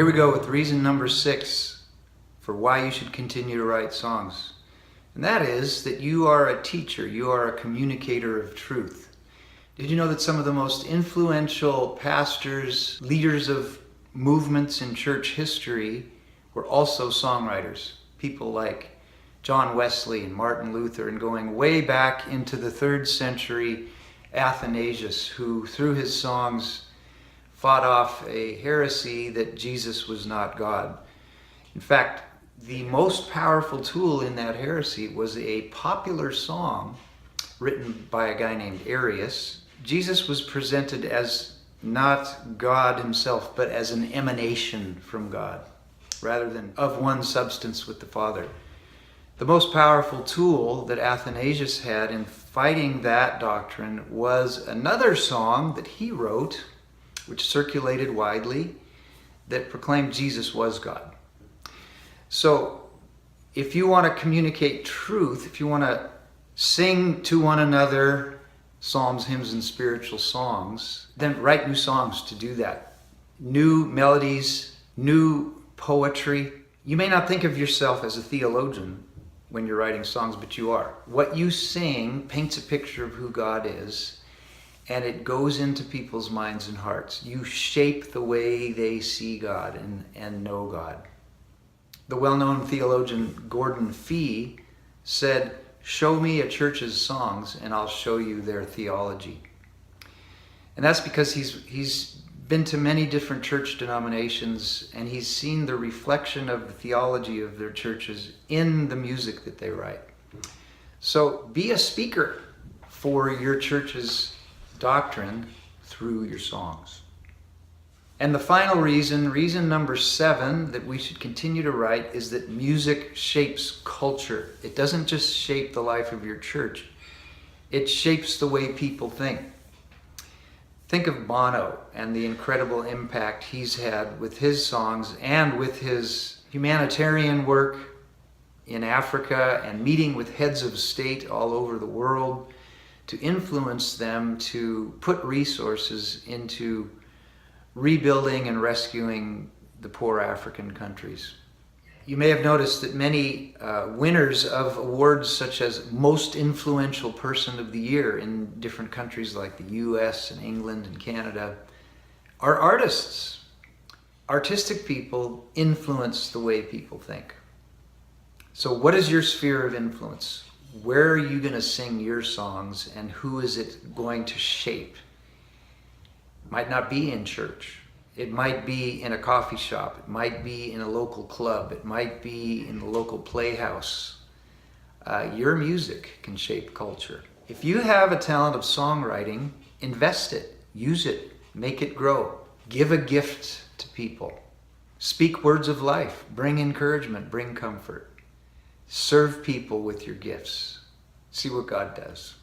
Here we go with reason number 6 for why you should continue to write songs. And that is that you are a teacher, you are a communicator of truth. Did you know that some of the most influential pastors, leaders of movements in church history were also songwriters? People like John Wesley and Martin Luther, and going way back into the 3rd century, Athanasius, who through his songs fought off a heresy that Jesus was not God. In fact, the most powerful tool in that heresy was a popular song written by a guy named Arius. Jesus was presented as not God himself, but as an emanation from God, rather than of one substance with the Father. The most powerful tool that Athanasius had in fighting that doctrine was another song that he wrote, which circulated widely, that proclaimed Jesus was God. So if you want to communicate truth, if you want to sing to one another psalms, hymns, and spiritual songs, then write new songs to do that. New melodies, new poetry. You may not think of yourself as a theologian when you're writing songs, but you are. What you sing paints a picture of who God is, and it goes into people's minds and hearts. You shape the way they see God and know God. The well-known theologian Gordon Fee said, "Show me a church's songs and I'll show you their theology." And that's because he's been to many different church denominations, and he's seen the reflection of the theology of their churches in the music that they write. So be a speaker for your church's doctrine through your songs. And the final reason number 7, that we should continue to write is that music shapes culture. It doesn't just shape the life of your church, it shapes the way people think. Think of Bono and the incredible impact he's had with his songs and with his humanitarian work in Africa and meeting with heads of state all over the world to influence them to put resources into rebuilding and rescuing the poor African countries. You may have noticed that many winners of awards such as Most Influential Person of the Year in different countries like the US and England and Canada are artists. Artistic people influence the way people think. So what is your sphere of influence? Where are you going to sing your songs, and who is it going to shape? It might not be in church. It might be in a coffee shop. It might be in a local club. It might be in the local playhouse. Your music can shape culture. If you have a talent of songwriting, invest it, use it, make it grow. Give a gift to people. Speak words of life. Bring encouragement. Bring comfort. Serve people with your gifts. See what God does.